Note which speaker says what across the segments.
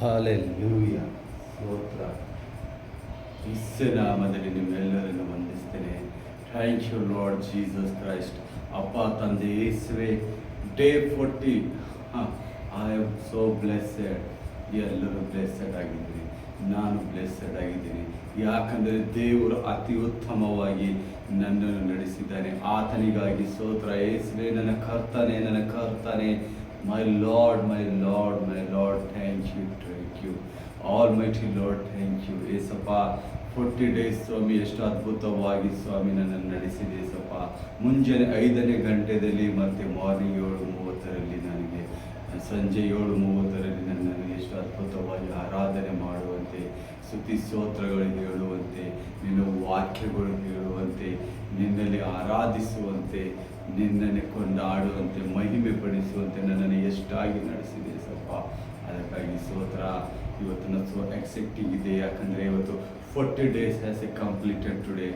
Speaker 1: Hallelujah. ಸ್ತೋತ್ರ. ಯೇಸು ನಾಮದಲ್ಲಿ ನಿಮ್ಮೆಲ್ಲರನ್ನು ವಂದಿಸ್ತೇನೆ. Thank you Lord Jesus Christ. ಅಪ್ಪ ತಂದೆ ಯೇಸುವೆ, day 40 I am so blessed. ಎಲ್ಲರೂ ಬ್ಲೆಸ್ಸೆಡ್ ಆಗಿದ್ದೀರಿ, ನಾನು ಬ್ಲೆಸ್ಸೆಡ್ ಆಗಿದ್ದೀನಿ. ಯಾಕಂದರೆ ದೇವರು ಅತಿ ಉತ್ತಮವಾಗಿ ನನ್ನನ್ನು ನಡೆಸಿದ್ದಾನೆ. ಆತನಿಗಾಗಿ ಸ್ತೋತ್ರ. ಯೇಸುವೆ ನನ್ನ ಕರ್ತನೆ, my Lord, thank you almighty Lord, thank you ಏಸಪ್ಪ. 40 ಡೇಸ್ ಸ್ವಾಮಿ, ಎಷ್ಟು ಅದ್ಭುತವಾಗಿ ಸ್ವಾಮಿ ನನ್ನನ್ನು ನಡೆಸಿದೆ ಏಸಪ್ಪ. ಮುಂಜಾನೆ 5ನೇ ಗಂಟೆಯಲ್ಲಿ ಮತ್ತು ಮಾರ್ನಿಂಗ್ 7:30 ನನಗೆ, ಸಂಜೆ 7:30 ನನ್ನನ್ನು ಎಷ್ಟು ಅದ್ಭುತವಾಗಿ ಆರಾಧನೆ ಮಾಡುವಂತೆ, ಸ್ತುತಿ ಸ್ತೋತ್ರಗಳು ಹೇಳುವಂತೆ, ನಿನ್ನ ವಾಕ್ಯಗಳು ಹೇಳುವಂತೆ, ನಿನ್ನಲ್ಲಿ ಆರಾಧಿಸುವಂತೆ, ನಿನ್ನನ್ನೇ ಕೊಂಡಾಡುವಂತೆ, ಮಹಿಮೆ ಪಡಿಸುವಂತೆ ನನ್ನನ್ನು ಎಷ್ಟಾಗಿ ನಡೆಸಿದೆ ಸಪ್ಪ. ಅದಕ್ಕಾಗಿ ಸ್ತೋತ್ರ. ಇವತ್ತು ನಾನು ಸೋ ಎಕ್ಸೆಪ್ಟಿಂಗ್ ಇದೆ, ಯಾಕಂದರೆ ಇವತ್ತು 40 days has A completed today.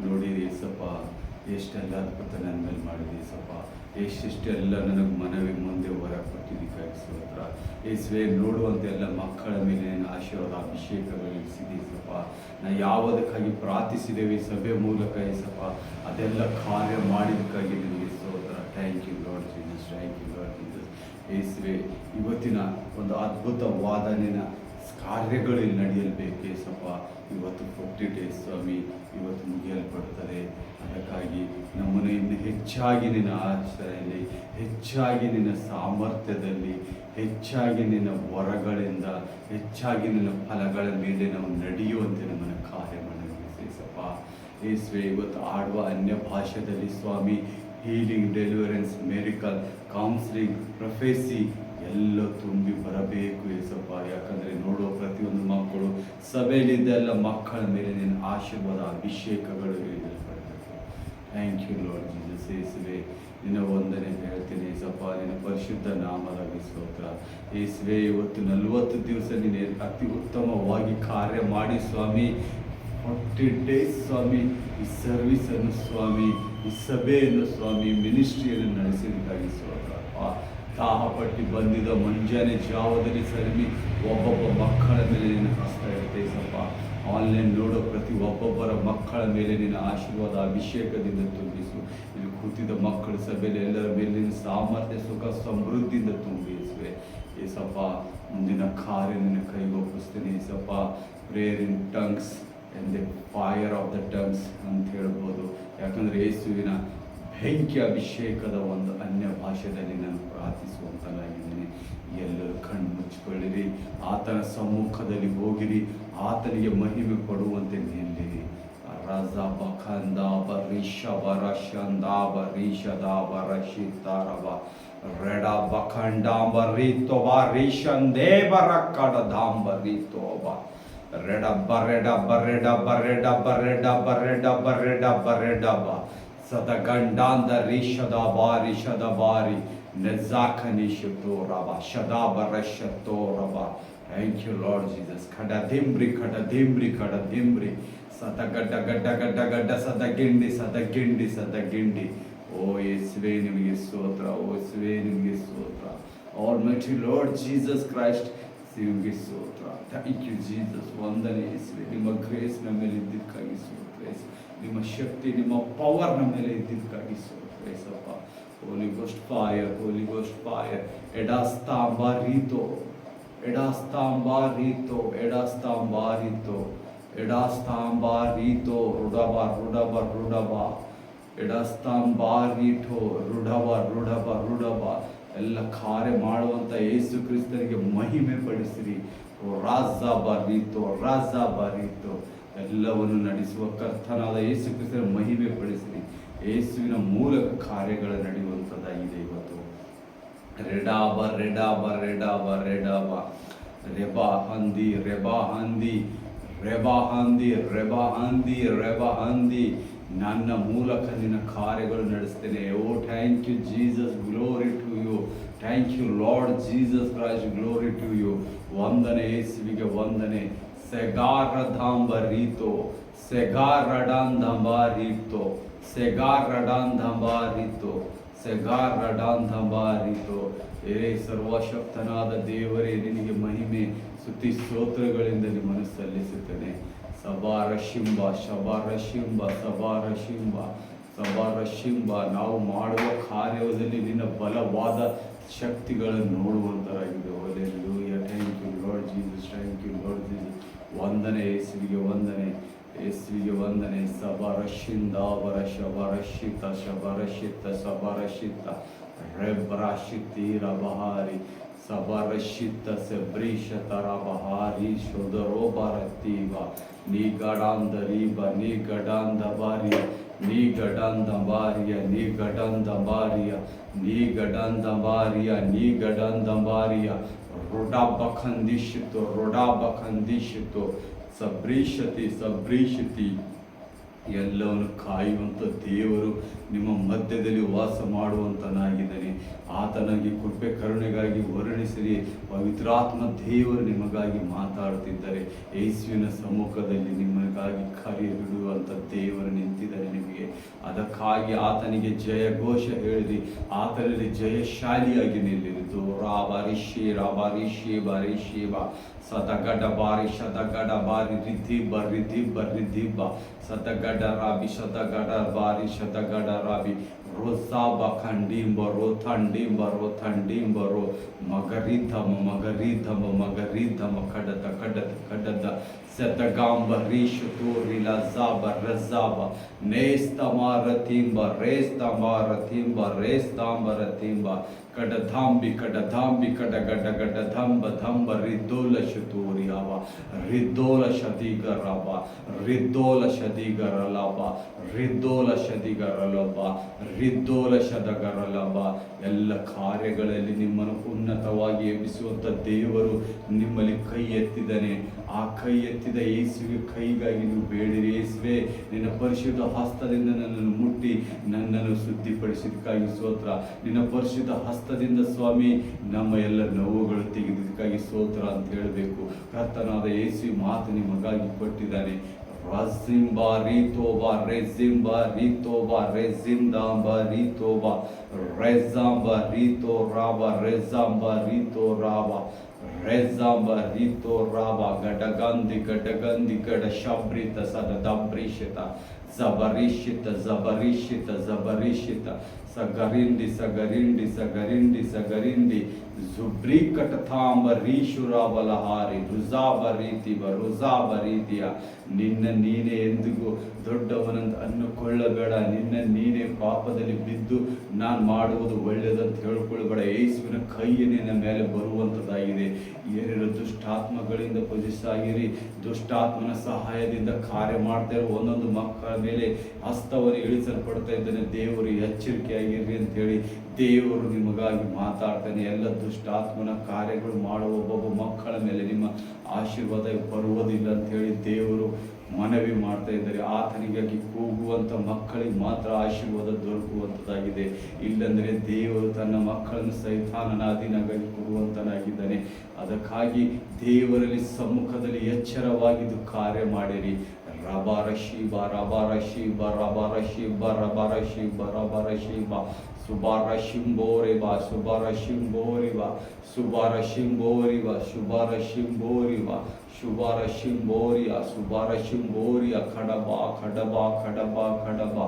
Speaker 1: ನೋಡಿರಿ ಸಪ್ಪ, ಎಷ್ಟೆಲ್ಲ ಅದ್ಭುತ ನನ್ನ ಮೇಲೆ ಮಾಡಿದೆ ಸಪ್ಪ. ಎಷ್ಟೆಲ್ಲ ನನಗೆ ಮನವಿ ಮುಂದೆ ಹೊರ ಕೊಟ್ಟಿದ್ದಕ್ಕಾಗಿ ಸ್ತೋತ್ರ. ಯೇಸುವೆ, ನೋಡುವಂತೆ ಎಲ್ಲ ಮಕ್ಕಳ ಮೇಲೆ ಆಶೀರ್ವಾದ ಅಭಿಷೇಕಗಳು ಇಳಿಸಿದೆ ಸಪ್ಪ. ನಾವು ಯಾವುದಕ್ಕಾಗಿ ಪ್ರಾರ್ಥಿಸಿದ್ದೇವೆ ಸಭೆ ಮೂಲಕ ಏಸಪ್ಪ, ಅದೆಲ್ಲ ಕಾರ್ಯ ಮಾಡಿದ್ದಕ್ಕಾಗಿ ನಿಮಗೆ ಸ್ತೋತ್ರ. Thank you Lord Jesus, thank you Lord Jesus. ಯೇಸುವೆ, ಇವತ್ತಿನ ಒಂದು ಅದ್ಭುತವಾದ ನಿನ್ನ ಕಾರ್ಯಗಳು ಇಲ್ಲಿ ನಡೆಯಲ್ಬೇಕು ಏಸಪ್ಪ. ಇವತ್ತು 40 ಡೇಸ್ ಸ್ವಾಮಿ ಇವತ್ತು ಮುಗಿಯಲ್ಪಡುತ್ತದೆ. ಅದಕ್ಕಾಗಿ ನಮ್ಮನ್ನು ಇನ್ನು ಹೆಚ್ಚಾಗಿ ನಿನ್ನ ಆಶ್ರಯದಲ್ಲಿ, ಹೆಚ್ಚಾಗಿ ನಿನ್ನ ಸಾಮರ್ಥ್ಯದಲ್ಲಿ, ಹೆಚ್ಚಾಗಿ ನಿನ್ನ ವರಗಳಿಂದ, ಹೆಚ್ಚಾಗಿ ನಿನ್ನ ಫಲಗಳ ಮೇಲೆ ನಾವು ನಡೆಯುವಂತೆ ನಮ್ಮನ್ನು ಕಾರ್ಯ ಮಾಡಬೇಕಪ್ಪ. ಯೇಸುವೆ, ಇವತ್ತು ಆಡುವ ಅನ್ಯ ಭಾಷೆಯಲ್ಲಿ ಸ್ವಾಮಿ healing, deliverance, medical, counselling, prophecy ಎಲ್ಲ ತುಂಬಿ ಬರಬೇಕು ಏಸಪ್ಪ. ಯಾಕಂದರೆ ನೋಡುವ ಪ್ರತಿಯೊಂದು ಮಕ್ಕಳು ಸಭೆಯಲ್ಲಿದ್ದೆಲ್ಲ ಮಕ್ಕಳ ಮೇಲೆ ನಿನ್ನ ಆಶೀರ್ವಾದ ಅಭಿಷೇಕಗಳು ಇಳಿಸಲ್ಪಡಬೇಕು. Thank you Lord Jesus. ಯೇಸುವೆ, ನಿನ್ನ ವಂದನೆ ಹೇಳ್ತೀನಿ ಏಸಪ್ಪ. ನಿನ್ನ ಪರಿಶುದ್ಧ ನಾಮದಲ್ಲಿ ಸ್ತೋತ್ರ. ಯೇಸುವೆ, ಇವತ್ತು 40 ದಿವಸ ನೀನು ಅತಿ ಉತ್ತಮವಾಗಿ ಕಾರ್ಯ ಮಾಡಿ ಸ್ವಾಮಿ. 40 ಡೇಸ್ ಸ್ವಾಮಿ ಈ ಸರ್ವಿಸನ್ನು ಸ್ವಾಮಿ, ಈ ಸಭೆಯನ್ನು ಸ್ವಾಮಿ, ಮಿನಿಸ್ಟ್ರಿಯನ್ನು ನಡೆಸಿದ್ದಕ್ಕಾಗಿ ಸ್ತೋತ್ರ. ದಾಹಪಟ್ಟಿ ಬಂದಿದ್ದ ಮುಂಜಾನೆ ಜಾವದಲ್ಲಿ ಸ್ವಾಮಿ ಒಬ್ಬೊಬ್ಬ ಮಕ್ಕಳ ಮೇಲೆ ನಿನ್ನ ಹಸ್ತ ಇರುತ್ತೆ ಸಪ್ಪ. ಆನ್ಲೈನ್ ನೋಡೋ ಪ್ರತಿ ಒಬ್ಬೊಬ್ಬರ ಮಕ್ಕಳ ಮೇಲೆ ನಿನ್ನ ಆಶೀರ್ವಾದ ಅಭಿಷೇಕದಿಂದ ತುಂಬಿಸು. ಇಲ್ಲಿ ಕೂತಿದ್ದ ಮಕ್ಕಳ ಸಭೆಯಲ್ಲಿ ಎಲ್ಲರ ಮೇಲೆ ನಿನ್ನ ಸಾಮರ್ಥ್ಯ, ಸುಖ, ಸಮೃದ್ಧಿಯಿಂದ ತುಂಬಿಸುವೆ ಏಸಪ್ಪ. ಮುಂದಿನ ಕಾರ್ಯ ನಿನ್ನ ಕೈಗೊಪ್ಪಿಸ್ತೇನೆ ಏಸಪ್ಪ. Prayer in tongues and the fire of the tongues ಅಂತ ಹೇಳ್ಬೋದು. ಯಾಕಂದರೆ ಯೇಸುವಿನ ಬೆಂಕಿ ಅಭಿಷೇಕದ ಒಂದು ಅನ್ಯ ಭಾಷೆಯಲ್ಲಿ ನಾನು ಪ್ರಾರ್ಥಿಸುವಂತನಾಗಿದ್ದೀನಿ. ಎಲ್ಲರೂ ಕಣ್ಣು ಮುಚ್ಚಿಕೊಳ್ಳಿರಿ, ಆತನ ಸಮ್ಮುಖದಲ್ಲಿ ಹೋಗಿರಿ, ಆತನಿಗೆ ಮಹಿಮೆ ಪಡುವಂತೆ ನಿಲ್ಲಿರಿ. ರಜ ಬಖಂದಾಬ ರಿಷಭ ರಶಂದಾಬ ರಿಷದಾಬ ರಶಿತಾರಬ ರೆಡ ಬಖಂಡಾಂಬ ರೀತೋಬ ರಿಷಂದೇಬ ರಕ್ಕಡದಾಂಬ ರೀತೋಬ ರೆಡಬ್ಬ ರೆಡಬ್ಬ ರೆಡಬ್ಬ ರೆಡಬ್ಬ ರೆಡಬ್ಬ ರೆಡಬ್ಬ ರೆಡಬ್ಬ ರೆಡಬ್ಬ ಸದಗಂಡಾಂದ ರಿಷದ ಬಾರಿ ನೆಜಾಖನಿಷತೋರಬ ಶದಾಬ ರಶತೋರಬ. Thank you Lord Jesus. ಕಡದಿಂಬ್ರಿ ಸದಗಡ್ಡ ಗಡ್ಡ ಗಡ್ಡ ಗಡ್ಡ ಸದಗಿಂಡಿ. ಓ ಯೇಸುವೆ, ನಿಮಗೆ ಸ್ತೋತ್ರ. ಓ ಯೇಸುವೆ, ನಿಮಗೆ ಸ್ತೋತ್ರ. ಆಲ್ಮೈಟಿ ಲಾರ್ಡ್ ಜೀಸಸ್ ಕ್ರೈಸ್ಟ್, ನಿಮಗೆ ಸ್ತೋತ್ರ. Thank you Jesus. ವಂದನೆ ಯೇಸುವೆ. ನಿಮ್ಮ ಗ್ರೇಸ್ ನಮ್ಮ ಮೇಲೆ ಇದ್ದಿದ್ದಕ್ಕಾಗಿ ಸ್ತೋತ್ರ. ನಿಮ್ಮ ಶಕ್ತಿ, ನಿಮ್ಮ ಪವರ್ ನಮ್ಮ ಮೇಲೆ ಇದ್ದಿದ್ದಕ್ಕಾಗಿ ಸ್ತೋತ್ರ ಯೇಸಪ್ಪ. ಹೋಲಿ ಗೋಸ್ಟ್ ಫೈರ್, ಹೋಲಿ ಗೋಸ್ಟ್ ಫೈರ್. ಎಡಾಸ್ತಾಂಬಾರಿತೋ ರುಡಬ ಎಲ್ಲ ಕಾರ್ಯ ಮಾಡುವಂಥ ಯೇಸು ಕ್ರಿಸ್ತನಿಗೆ ಮಹಿಮೆ ಪಡಿಸಿರಿ. ರಾಜ ಬಾರಿತೋ ಎಲ್ಲವನ್ನು ನಡೆಸುವ ಕರ್ತನಾದ ಯೇಸು ಕ್ರಿಸ್ತನ ಮಹಿಮೆ ಪಡಿಸಿರಿ. ಯೇಸುವಿನ ಮೂಲಕ ಕಾರ್ಯಗಳು ನಡೆಯುವಂಥದ್ದಾಗಿದೆ ಇವತ್ತು. ರೆಡಾಬ ರೆಬಾ ಹಂದಿ ನನ್ನ ಮೂಲಕ ನಿನ್ನ ಕಾರ್ಯಗಳು ನಡೆಸ್ತೇನೆ. Oh thank you Jesus, glory to you. Thank you Lord Jesus Christ, glory to you. ವಂದನೆ ಯೇಸುವಿಗೆ ವಂದನೆ. ಸೆಗಾರಡಾಂಬರೀತೋ ಸೆಗಾರ ಡಾಂಧಂಬಾರಿತೋ. ಸರ್ವಶಕ್ತನಾದ ದೇವರೇ, ನಿನಗೆ ಮಹಿಮೆ ಸ್ತುತಿ ಸ್ತೋತ್ರಗಳಿಂದ ನಿಮ್ಮನ್ನು ಸಲ್ಲಿಸುತ್ತೇನೆ. ಸಬಾರ ಶಿಂಬ ಶಬಾರ ಶಿಂಬ ಸಬಾರ ಶಿಂಬ ಸಬಾರ ಶಿಂಬ. ನಾವು ಮಾಡುವ ಕಾರ್ಯದಲ್ಲಿ ನಿನ್ನ ಬಲವಾದ ಶಕ್ತಿಗಳನ್ನು ನೋಡುವಂತರಾಗಿದೆ. Hallelujah. Thank you Lord Jesus, thank you Lord Jesus. ವಂದನೆ ಯೇಸುವಿಗೆ, ವಂದನೆ ಯೇಸುವಿಗೆ ವಂದನೆ. ಸಬರಶಿಂದ ಶಬರಶಿತ ಶಬರಶಿತ ಸಬರಶಿತ ರೆಬ್ರಾಶಿತಿ ರಬಹಾರಿ ಸಬರಶಿತ ಸಬ್ರೀಶತ ರಬಹಾರಿ ಶೋದರೋಬರತೀವ ನಿಗಡಾಂದರೀಬ ನಿಗಡಾಂದಬಾರಿಯ ನಿಗಡಾಂದಬಾರಿಯ ನಿಗಡಾಂದಬಾರಿಯ ನಿಗಡಾಂದಬಾರಿಯ ನಿಗಡಾಂದಬಾರಿಯ ರುಡಾಬಖಂದಿಶಿತು ರುಡಾಬಖಂದಿಶಿತು ಸಬ್ರೀಶತಿ ಸಬ್ರೀಶತಿ. ಎಲ್ಲವನ್ನು ಕಾಯುವಂಥ ದೇವರು ನಿಮ್ಮ ಮಧ್ಯದಲ್ಲಿ ವಾಸ ಮಾಡುವಂತನಾಗಿದ್ದಾನೆ. ಆತನಿಗೆ ಕೃಪೆ ಕರುಣೆಗಾಗಿ ವರ್ಣಿಸಿರಿ. ಪವಿತ್ರಾತ್ಮ ದೇವರು ನಿಮಗಾಗಿ ಮಾತಾಡುತ್ತಿದ್ದಾರೆ. ಯೇಸುವಿನ ಸಮ್ಮುಖದಲ್ಲಿ ನಿಮಗಾಗಿ ಕರೆಯಿಡುವಂಥ ದೇವರು ನಿಂತಿದ್ದಾರೆ ನಿಮಗೆ. ಅದಕ್ಕಾಗಿ ಆತನಿಗೆ ಜಯ ಘೋಷ ಹೇಳಿರಿ. ಆತನಲ್ಲಿ ಜಯಶಾಲಿಯಾಗಿ ನಿಲ್ಲಿರಿತು. ರಾಬಾರಿಶಿ ರಾಬಾರಿಶಿ ಬಾರಿಶಿ ಬಾ ಸದಗಡ ಬಾರಿ ಶದಗಡ ಬಾರಿ ರಿಧಿಬ್ಬ ರಿಧಿಬ್ಬ ರಿಧಿಬ್ಬ ಸದಗಡ ರಾಬಿ ಶದಗಡ ಬಾರಿ ಶದಗಡ ರಾಬಿ ರೋಸಾಬ ಖಂಡಿಂಬರೋ ಥಂಡಿಂಬರೋ ಥಂಡಿಂಬರೋ ಮಗರಿಧಮ ಮಗರಿಧಮ ಮಗರಿಧಮ ಕಡದ ಕಡದ ಕಡದ ಸತಗಾಂಬ ರೀಶತು ರಿಲಜಾಬ ರಜಾಬ ನೇಸ್ತಮಾರತಿಂಬ ರೇಸ್ತಮಾರತಿಂಬ ರೇಸ್ತಾಂಬರತಿಂಬ ಕಡಧಾಂಬಿ ಕಡಧಾಂಬಿ ಕಡಗಡ ಗಡಧಂಬ ಧಂಬ ರಿದ್ದೋಲ ಶತೂರಿಯವ ರಿದ್ದೋಲ ಶದಿಗರಬ ರಿದ್ದೋಲ ಶದಿಗರಲಬ ರಿದ್ದೋಲ ಶದಿಗರಲಬ ರಿದ್ದೋಲ ಶದಗರಲಬ. ಎಲ್ಲ ಕಾರ್ಯಗಳಲ್ಲಿ ನಿಮ್ಮನ್ನು ಉನ್ನತವಾಗಿ ಎಬ್ಬಿಸುವಂಥ ದೇವರು ನಿಮ್ಮಲ್ಲಿ ಕೈ ಎತ್ತಿದ್ದಾನೆ. ಆ ಕೈ ಎತ್ತಿದ ಯೇಸುವಿಗೆ ಕೈಗಾಗಿ ನೀವು ಬೇಡಿರಿ. ಯೇಸುವೆ, ನಿನ್ನ ಪರಿಶುದ್ಧ ಹಸ್ತದಿಂದ ನನ್ನನ್ನು ಮುಟ್ಟಿ ನನ್ನನ್ನು ಶುದ್ಧಿಪಡಿಸಿದಕ್ಕಾಗಿ ಸ್ತೋತ್ರ. ನಿನ್ನ ಪರಿಶುದ್ಧ ಹಸ್ತದಿಂದ ಸ್ವಾಮಿ ನಮ್ಮ ಎಲ್ಲ ನೋವುಗಳು ತೆಗೆದಕ್ಕಾಗಿ ಸ್ತೋತ್ರ ಅಂತ ಹೇಳಬೇಕು. ಕರ್ತನಾದ ಯೇಸು ಮಾತು ನಿಮಗಾಗಿ ಕೊಟ್ಟಿದ್ದಾನೆ. ರಜಿಂಬಾ ರೀತೋಬಾ ರೆಜಿಂಬಾ ರೀತೋಬಾ ರೆಜಿಂದಾಂಬಾ ರೀತೋಬಾ ರೆಜಾಂಬ ರೀತೋ ರಾಬ ರೆಜಾಂಬ ರೀತೋ ರಾಬ ರೆಜಾಂಬ ರೀತೋ ರಾಬ ಗಡಗಂದಿ ಗಡಗಂದಿ ಗಡ ಶಬ್ರಿತ ಸದಬ್ರಿಷಿತ ಜಬರಿಷಿತ ಜಬರಿಷಿತ ಜಬರಿಷಿತ ಸಗರಿಂಡಿ ಸಗರಿಂಡಿ ಸಗರಿಂಡಿ ಸಗರಿಂಡಿ ಜುಬ್ರಿ ಕಟಥಾಂಬ ರೀಶುರಾಬಲಹಾರಿ ರುಜಾಬ ರೀತಿವ ರುಜಾಬ ರೀತಿಯ. ನಿನ್ನ ನೀನೇ ಎಂದಿಗೂ ದೊಡ್ಡವನಂತ ಅನ್ನುಕೊಳ್ಳಬೇಡ. ನಿನ್ನ ನೀನೇ ಪಾಪದಲ್ಲಿ ಬಿದ್ದು ನಾನು ಮಾಡುವುದು ಒಳ್ಳೆಯದಂತ ಹೇಳ್ಕೊಳ್ಬೇಡ. ಯೇಸುವಿನ ಕೈಯೇ ನಿನ್ನ ಮೇಲೆ ಬರುವಂಥದ್ದಾಗಿದೆ. ಏನೇನು ದುಷ್ಟಾತ್ಮಗಳಿಂದ ಪೊಜಿಸಾಗಿರಿ. ದುಷ್ಟಾತ್ಮನ ಸಹಾಯದಿಂದ ಕಾರ್ಯ ಮಾಡ್ತಾ ಇರೋ ಒಂದೊಂದು ಮಕ್ಕಳ ಮೇಲೆ ಹಸ್ತವನ್ನು ಇಳಿಸಲ್ಪಡ್ತಾ ಇದ್ದಾನೆ. ದೇವರು ಎಚ್ಚರಿಕೆಯಾಗಿರ್ರಿ ಅಂತೇಳಿ ದೇವರು ನಿಮಗಾಗಿ ಮಾತಾಡ್ತಾನೆ. ಎಲ್ಲ ದುಷ್ಟಾತ್ಮನ ಕಾರ್ಯಗಳು ಮಾಡುವ ಒಬ್ಬೊಬ್ಬ ಮಕ್ಕಳ ಮೇಲೆ ನಿಮ್ಮ ಆಶೀರ್ವಾದ ಬರುವುದಿಲ್ಲ ಅಂತ ಹೇಳಿ ದೇವರು ಮನವಿ ಮಾಡ್ತಾ ಇದ್ದಾರೆ. ಆತನಿಗಾಗಿ ಕೂಗುವಂಥ ಮಕ್ಕಳಿಗೆ ಮಾತ್ರ ಆಶೀರ್ವಾದ ದೊರಕುವಂಥದ್ದಾಗಿದೆ. ಇಲ್ಲಂದರೆ ದೇವರು ತನ್ನ ಮಕ್ಕಳನ್ನು ಸೈತಾನನ ಅಧೀನಗಾಗಿ ಕೊಡುವಂತನಾಗಿದ್ದಾನೆ. ಅದಕ್ಕಾಗಿ ದೇವರಲ್ಲಿ ಸಮ್ಮುಖದಲ್ಲಿ ಎಚ್ಚರವಾಗಿದ್ದು ಕಾರ್ಯ ಮಾಡಿರಿ. ರಬಾರ ಶಿಬ ರಬಾರ ಶಿಬ ರಬಾರ ಶಿಬ ರಬಾರ ಶಿಬ ರಬಾರ ಶಿಬ ಸುಬಾರ ಶಿಂಬೋರಿವ ಸುಬಾರ ಶಿಂಬೋರಿವ ಸುಬಾರ ಶಿಂಬೋರಿವ ಶುಭಾರ ಶಿಂಬೋರಿವ ಶುಭಾರ ಶಿಂಬೋರಿಯ ಸುಬಾರ ಶಿಂಬೋರಿಯ ಖಡಬ ಖಡಬ ಖಡಬ ಖಡಬ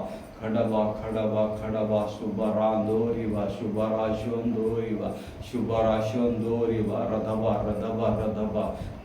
Speaker 1: ಖಡಬ ಖಡಬ ಖಡಬ ಶುಭರಾಂದೋರಿವ ಶುಭರಾಶೋಂದೋರಿವ ಶುಭರಾಶೋಂದೋರಿವ ರಥಬ ರಥಬ ರಥಬ.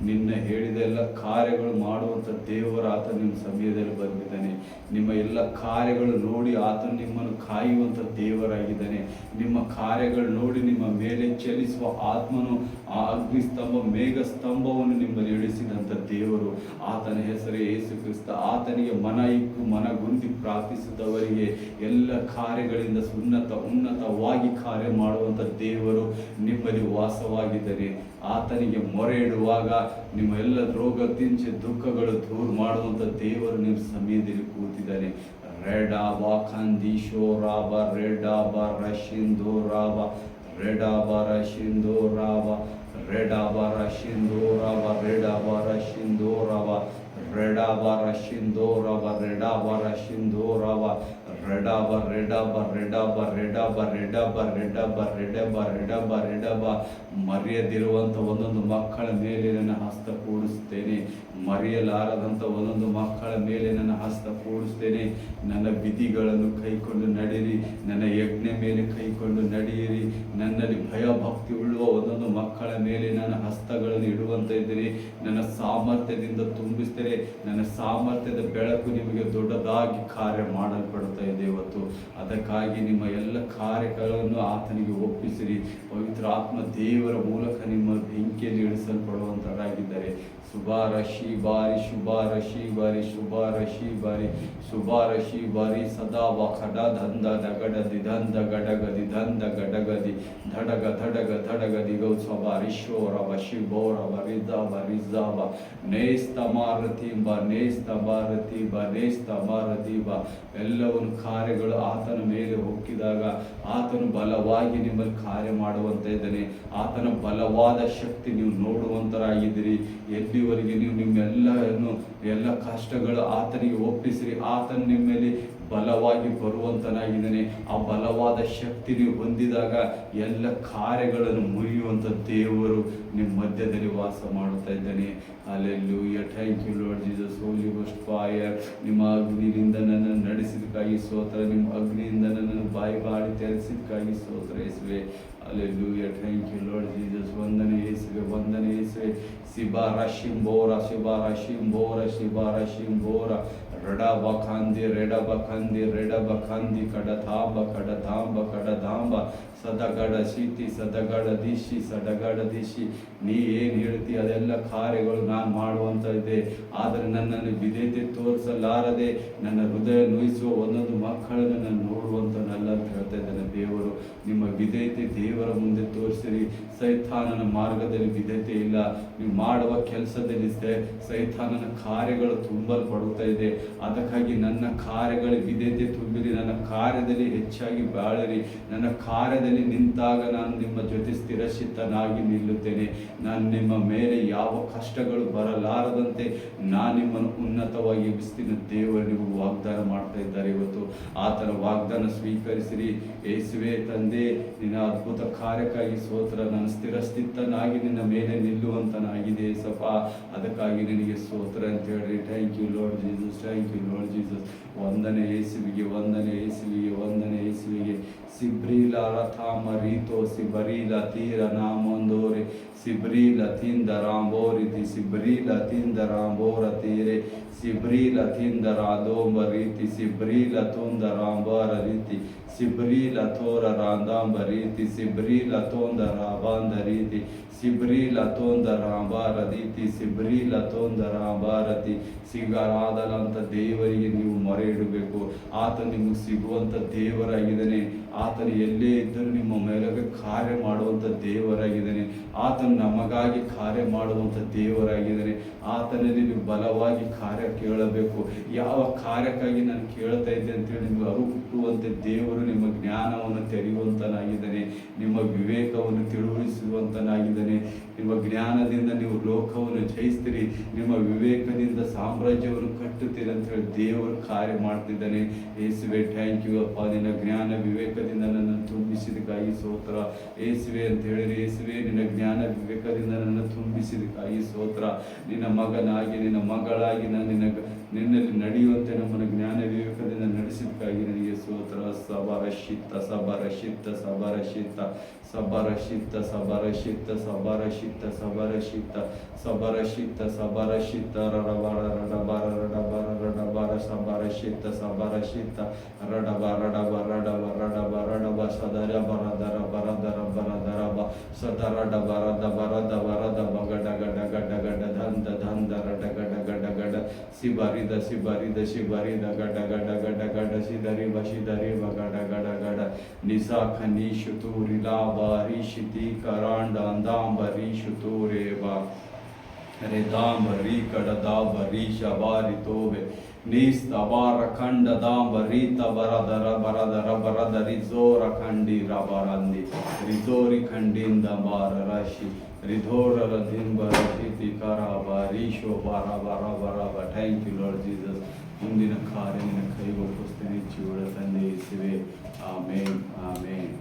Speaker 1: ನಿನ್ನ ಹೇಳಿದ ಎಲ್ಲ ಕಾರ್ಯಗಳು ಮಾಡುವಂಥ ದೇವರ ಆತ ನಿಮ್ಮ ಸಮಯದಲ್ಲಿ ಬಂದಿದ್ದಾನೆ. ನಿಮ್ಮ ಎಲ್ಲ ಕಾರ್ಯಗಳು ನೋಡಿ ಆತನು ನಿಮ್ಮನ್ನು ಕಾಯುವಂಥ ದೇವರಾಗಿದ್ದಾನೆ. ನಿಮ್ಮ ಕಾರ್ಯಗಳು ನೋಡಿ ನಿಮ್ಮ ಮೇಲೆ ಚಲಿಸುವ ಆತ್ಮನು ಆ ಅಗ್ನಿಸ್ತಂಭ ಮೇಘ ಸ್ತಂಭವನ್ನು ನಿಮ್ಮಲ್ಲಿ ಇಳಿಸಿದಂಥ ದೇವರು. ಆತನ ಹೆಸರೇ ಯೇಸು ಕ್ರಿಸ್ತ. ಆತನಿಗೆ ಮನ ಇಕ್ಕು ಮನಗುಂದಿ ಪ್ರಾರ್ಥಿಸಿದವರಿಗೆ ಎಲ್ಲ ಕಾರ್ಯಗಳಿಂದ ಉನ್ನತವಾಗಿ ಕಾರ್ಯ ಮಾಡುವಂಥ ದೇವರು ನಿಮ್ಮಲ್ಲಿ ವಾಸವಾಗಿದ್ದರೆ ಆತನಿಗೆ ಮೊರೆ ಇಡುವಾಗ ನಿಮ್ಮ ಎಲ್ಲ ರೋಗ ತಿಂಚೆ ದುಃಖಗಳು ದೂರ ಮಾಡುವಂಥ ದೇವರು ನಿಮ್ಮ ಸಮಯದಲ್ಲಿ ಕೂತಿದ್ದಾನೆ. ರೆಡಾಬ ಖಂದಿಶೋ ರಾಬ ರೆಡಾಬ ರಶಿಂದೋ ರಾಬ ರೆಡಾಬ ರಶಿಂದೋ ರಾಬ ರೆಡಾಬ ರಶಿಂದೋ ರಾಬ ರೆಡಾಬ ರಶಿಂದೋ ರಾಬ ರೆಡಾಬ ರಶಿಂದೋ ರಾಬ ರೆಡಾಬ ರಶಿಂದೋ ರಾಬ ರೆಡಬ ರೆಡಬ ರೆಡಬ ರೆಡಬ ರೆಡಬ ರೆಡಬ ರೆಡಬ ರೆಡಬ ರೆಡಬ ಮರೆಯದಿರುವಂಥ ಒಂದೊಂದು ಮಕ್ಕಳ ಮೇಲೆ ನನ್ನ ಹಸ್ತ ಕೂಡಿಸ್ತೇನೆ. ಮರೆಯಲಾರದಂಥ ಒಂದೊಂದು ಮಕ್ಕಳ ಮೇಲೆ ನನ್ನ ಹಸ್ತ ಕೂಡಿಸ್ತೇನೆ. ನನ್ನ ವಿಧಿಗಳನ್ನು ಕೈಕೊಂಡು ನಡೆಯಿರಿ, ನನ್ನ ಯಜ್ಞ ಮೇಲೆ ಕೈಕೊಂಡು ನಡೆಯಿರಿ. ನನ್ನಲ್ಲಿ ಭಯ ಭಕ್ತಿ ಉಳ್ಳುವ ಒಂದೊಂದು ಮಕ್ಕಳ ಮೇಲೆ ನನ್ನ ಹಸ್ತಗಳನ್ನು ಇಡುವಂತ ಇದ್ದೀರಿ. ನನ್ನ ಸಾಮರ್ಥ್ಯದಿಂದ ತುಂಬಿಸ್ತೇನೆ. ನನ್ನ ಸಾಮರ್ಥ್ಯದ ಬೆಳಕು ನಿಮಗೆ ದೊಡ್ಡದಾಗಿ ಕಾರ್ಯ ಮಾಡಲ್ಪಡ್ತಾ ಇದೆ ಇವತ್ತು. ಅದಕ್ಕಾಗಿ ನಿಮ್ಮ ಎಲ್ಲ ಕಾರ್ಯಗಳನ್ನು ಆತನಿಗೆ ಒಪ್ಪಿಸಿರಿ. ಪವಿತ್ರ ಆತ್ಮ ದೇವರ ಮೂಲಕ ನಿಮ್ಮ ಬೆಂಕಿಯಲ್ಲಿ ಇಳಿಸಲ್ಪಡುವಂತರಾಗಿದ್ದಾರೆ. ಶುಭಾರಶಿ ಬಾರಿ ಶುಭಾರಶಿ ಬಾರಿ ಶುಭಾರಶಿ ಬಾರಿ ಶುಭಾರಶಿ ಬಾರಿ ಸದಾ ವಖಡ ದಂದ ದಗಡ ದಿದಂದ ಗಡಗ ದಿದಂದ ಗಡಗದಿ ಧಡಗ ಧಡಗ ಧಡಗದಿ ಗೌಸಬಾರಿಶೋರ ವಶಿಬೋರ ರಿಜಾಬ ರಿಜಾಬ ನೇಸ್ತಮಾರತಿಂಬ ನೇಸ್ತಮಾರತಿಂಬ ನೇಸ್ತಮಾರತಿಂಬ ಎಲ್ಲವನ್ನು ಕಾರ್ಯಗಳು ಆತನ ಮೇಲೆ ಹೊಕ್ಕಿದಾಗ ಆತನು ಬಲವಾಗಿ ನಿಮ್ಮಲ್ಲಿ ಕಾರ್ಯ ಮಾಡುವಂತ ಇದ್ದಾನೆ. ಆತನ ಬಲವಾದ ಶಕ್ತಿ ನೀವು ನೋಡುವಂತರಾಗಿದ್ದೀರಿ. ಎಲ್ಲಿವರೆಗೆ ನೀವು ನಿಮ್ಮೆಲ್ಲವನ್ನು ಎಲ್ಲ ಕಷ್ಟಗಳು ಆತನಿಗೆ ಒಪ್ಪಿಸಿರಿ. ಆತನು ನಿಮ್ಮಲ್ಲಿ ಬಲವಾಗಿ ಬರುವಂತನಾಗಿದ್ದಾನೆ. ಆ ಬಲವಾದ ಶಕ್ತಿ ನೀವು ಹೊಂದಿದಾಗ ಎಲ್ಲ ಕಾರ್ಯಗಳನ್ನು ಮುರಿಯುವಂಥ ದೇವರು ನಿಮ್ಮ ಮಧ್ಯದಲ್ಲಿ ವಾಸ ಮಾಡುತ್ತಾ ಇದ್ದಾನೆ. Hallelujah. Thank you Lord Jesus. Holy ghost fire. ನಿಮ್ಮ ಅಗ್ನಿಯಿಂದ ನನ್ನನ್ನು ನಡೆಸಿದಕ್ಕಾಗಿ ಸ್ತೋತ್ರ. ನಿಮ್ಮ ಅಗ್ನಿಯಿಂದ ನನ್ನನ್ನು ಬಾಯಿ ತೆರೆಸಿದಕ್ಕಾಗಿ ಸ್ತೋತ್ರ ಯೇಸುವೆ. Hallelujah. Thank you Lord Jesus. ವಂದನೆ ಯೇಸುವೆ, ವಂದನೆ ಯೇಸುವೆ. ಸಿಬಾರ ಶಿಂಬೋರ ಶಿಬಾರ ಶಿಂಬೋರ ಶಿಬಾರ ಶಿಂಬೋರ ರಡಬ ಖಾಂದಿ ರೆಡಬ ಖಂದಿ ರೆಡಬ ಖಂದಿ ಕಡಧಾಂಬ ಕಡಧಾಂಬ ಕಡಧಾಂಬ ಸದಗಡ ಶೀತಿ ಸದಗಡ ದಿಶಿ ಸಡಗಡ ದಿಶಿ. ನೀ ಏನು ಹೇಳ್ತಿ ಅದೆಲ್ಲ ಕಾರ್ಯಗಳು ನಾನು ಮಾಡುವಂತ ಇದೆ. ಆದರೆ ನನ್ನನ್ನು ವಿಧೇಯತೆ ತೋರಿಸಲಾರದೆ ನನ್ನ ಹೃದಯ ನೋಯಿಸುವ ಒಂದೊಂದು ಮಕ್ಕಳನ್ನು ನಾನು ನೋಡುವಂತನಲ್ಲ ಅಂತ ಹೇಳ್ತಾ ಇದ್ದಾನೆ ದೇವರು. ನಿಮ್ಮ ವಿಧೇಯತೆ ದೇವರ ಮುಂದೆ ತೋರಿಸಿರಿ. ಸೈತಾನನ ಮಾರ್ಗದಲ್ಲಿ ವಿಧೇಯತೆ ಇಲ್ಲ. ನೀವು ಮಾಡುವ ಕೆಲಸದಲ್ಲಿ ಸೈತಾನನ ಕಾರ್ಯಗಳು ತುಂಬಲ್ಪಡುತ್ತಾ ಇದೆ. ಅದಕ್ಕಾಗಿ ನನ್ನ ಕಾರ್ಯಗಳ ವಿಧೇಯತೆ ತುಂಬಿರಿ. ನನ್ನ ಕಾರ್ಯದಲ್ಲಿ ಹೆಚ್ಚಾಗಿ ಬಾಳಿರಿ. ನನ್ನ ಕಾರ್ಯದಲ್ಲಿ ನಿಂತಾಗ ನಾನು ನಿಮ್ಮ ಜೊತೆ ಸ್ಥಿರಚಿತ್ತನಾಗಿ ನಿಲ್ಲುತ್ತೇನೆ. ನಾನು ನಿಮ್ಮ ಮೇಲೆ ಯಾವ ಕಷ್ಟಗಳು ಬರಲಾರದಂತೆ ನಾನು ನಿಮ್ಮನ್ನು ಉನ್ನತವಾಗಿ ಎಬ್ಬಿಸ್ತೀನಿ. ದೇವರು ನಿಮಗೆ ವಾಗ್ದಾನ ಮಾಡ್ತಾ ಇದ್ದಾರೆ ಇವತ್ತು. ಆತನ ವಾಗ್ದಾನ ಸ್ವೀಕರಿಸಿರಿ. ಯೇಸುವೆ ತಂದೆ, ನಿನ್ನ ಅದ್ಭುತ ಕಾರ್ಯಕ್ಕಾಗಿ ಸ್ತೋತ್ರ. ನಾನು ಸ್ಥಿರಸ್ಥಿತನಾಗಿ ನಿನ್ನ ಮೇಲೆ ನಿಲ್ಲುವಂತನಾಗಿದೆ ಸಪ. ಅದಕ್ಕಾಗಿ ನಿನಗೆ ಸ್ತೋತ್ರ ಅಂತ ಹೇಳ್ರಿ. Thank you Lord Jesus. Thank you Lord Jesus. ವಂದನೆ ಯೇಸುವಿಗೆ, ವಂದನೆ ಯೇಸುವಿಗೆ, ವಂದನೆ ಯೇಸುವಿಗೆ. ಸಿಬ್ರೀಲ ರಥಾಮ ರೀತೋ ಸಿಬರೀಲ ತೀರ ನಾಮೊಂದೋರೆ ಸಿಬ್ರೀಲ ತಿಂದ ರಾಂಬೋರಿತಿ ಸಿಬ್ರೀಲ ತಿಂದ ರಾಂಬೋರ ತೀರೆ ಸಿಬ್ರೀಲ ತಿಂದ ರಾದೋಂಬ ರೀತಿ ಸಿಬ್ರೀಲ ತೊಂದ ರಾಂಬಾರ ರೀತಿ ಸಿಬ್ರೀಲ ತೋರ ರಾಂದಾಂಬ ರೀತಿ ಸಿಬ್ರೀಲ ತೊಂದ ರಾಬಾಂದ ರೀತಿ ಸಿಬ್ರೀಲ ತೊಂದ ರಾಂಬಾರ ರೀತಿ ಸಿಬ್ರೀಲ ತೊಂದ ರಾಂಬಾರತಿ. ಸಿಗಲಾದಲಂತ ದೇವರಿಗೆ ನೀವು ಮೊರೆ ಇಡಬೇಕು. ಆತ ನಿಮಗೆ ಸಿಗುವಂಥ ದೇವರಾಗಿದ್ದಾನೆ. ಆತನು ಎಲ್ಲೇ ಇದ್ದರೂ ನಿಮ್ಮ ಮೇಲೆ ಕಾರ್ಯ ಮಾಡುವಂಥ ದೇವರಾಗಿದ್ದಾನೆ. ಆತನು ನಮಗಾಗಿ ಕಾರ್ಯ ಮಾಡುವಂಥ ದೇವರಾಗಿದ್ದಾನೆ. ಆತನಲ್ಲಿ ನೀವು ಬಲವಾಗಿ ಕಾರ್ಯ ಕೇಳಬೇಕು. ಯಾವ ಕಾರ್ಯಕ್ಕಾಗಿ ನಾನು ಕೇಳ್ತಾ ಇದ್ದೆ ಅಂತೇಳಿ ನಿಮಗೆ ಅರಿವು ಹುಟ್ಟುವಂತೆ ದೇವರು ನಿಮ್ಮ ಜ್ಞಾನವನ್ನು ತೆರೆಯುವಂತನಾಗಿದ್ದಾನೆ. ನಿಮ್ಮ ವಿವೇಕವನ್ನು ತಿಳುವಳಿಸುವಂತನಾಗಿದ್ದಾನೆ. ನಿಮ್ಮ ಜ್ಞಾನದಿಂದ ನೀವು ಲೋಕವನ್ನು ಜಯಿಸ್ತೀರಿ. ನಿಮ್ಮ ವಿವೇಕದಿಂದ ಸಾಮ್ರಾಜ್ಯವನ್ನು ಕಟ್ಟುತ್ತೀರಿ ಅಂತ ಹೇಳಿ ದೇವರು ಕಾರ್ಯ ಮಾಡ್ತಿದ್ದಾನೆ. ಯೇಸುವೆ ಥ್ಯಾಂಕ್ ಯು ಅಪ್ಪ. ನಿನ್ನ ಜ್ಞಾನ ವಿವೇಕದಿಂದ ನನ್ನನ್ನು ತುಂಬಿಸಿದಕ್ಕಾಗಿ ಸ್ತೋತ್ರ ಯೇಸುವೆ ಅಂತ ಹೇಳಿರಿ. ಯೇಸುವೆ ನಿನ್ನ ಜ್ಞಾನ ವಿವೇಕದಿಂದ ನನ್ನನ್ನು ತುಂಬಿಸಿದಕ್ಕಾಗಿ ಸ್ತೋತ್ರ. ನಿನ್ನ ಮಗನಾಗಿ ನಿನ್ನ ಮಗಳಾಗಿ ನಾನು ನಿನ್ನಲ್ಲಿ ನಡೆಯುವಂತೆ ನಮ್ಮನ್ನು ಜ್ಞಾನ ವಿವೇಕದಿಂದ ನಡೆಸಿದಕ್ಕಾಗಿ ನನಗೆ ಸ್ತೋತ್ರ. ಸಬರಶಿತ್ತ ಸಬರಶಿತ್ತ ಸಬರಶಿತ್ತ ಸಬರಶಿತ್ತ ಸಬರಶಿತ್ತ ಸಬರಶಿತ್ತ ಸಬರಶಿತ್ತ ಸಬರಶಿತ್ತ ಸಬರಶಿತ್ತ ರಡಬರ ರಡಬರ ರಡಬರ ರಡಬರ ಸಬರಶಿತ್ತ ಸಬರಶಿತ್ತ ರಡಬ ರಡಬ ರಡಬ ರಡಬ ರಡಬ ಸದರ ಬರದರ ಬರದರ ಬರದರ ಬ ಸದರಡ ಬರದ ಬರದ ಬರದ ಬಗಡ ಗಡ ಗಡ ಗಡ ದಂದ ದಂದ ರಡ ಗಡ ಗಡ ಗಡ ಸಿಬರಿದ ಸಿಬರಿದ ಶಿಬರಿದ ಗಡ ಗಡ ಗಡ ಗಡ ಸಿದರಿ ಬಶಿದರಿ ಬಗಡ ಗಡ ಗಡ ನಿಸಾಖ ನೀಶುತೂರಿ ಲಾಬಾರಿ ಶಿತಿ ಕರಾಂಡ ಅಂದಾಂಬರಿ ಶುತೂರೇ ಬಾ ರೆದಾಂಬರಿ ಕಡದಾಂಬರಿ ಶಬಾರಿ ತೋವೆ ನೀಸ್ತಬಾರ ಖಂಡ ದಾಂಬರಿ ತಬರದರ ಬರದರ ಬರದ ರಿಜೋರ ಖಂಡಿ ರಬರಂದಿ ರಿಜೋರಿ ಖಂಡಿಂದ ಬಾರ ರಾಶಿ ರಿಧೋರರ ದಿಂಬರ ಶಿತಿ ಕರ ಬಾರೀಶೋ ಬಾರ ಬರ ಬರ ಬ. Thank you Lord Jesus. ಮುಂದಿನ ಕಾರ್ಯ ನಿನ್ನ ಕೈಗೊಪ್ಪಿಸ್ತೇನೆ ಜೀವದ ತಂದೆ ಯೇಸುವೆ. ಆಮೇನ್ ಆಮೇನ್.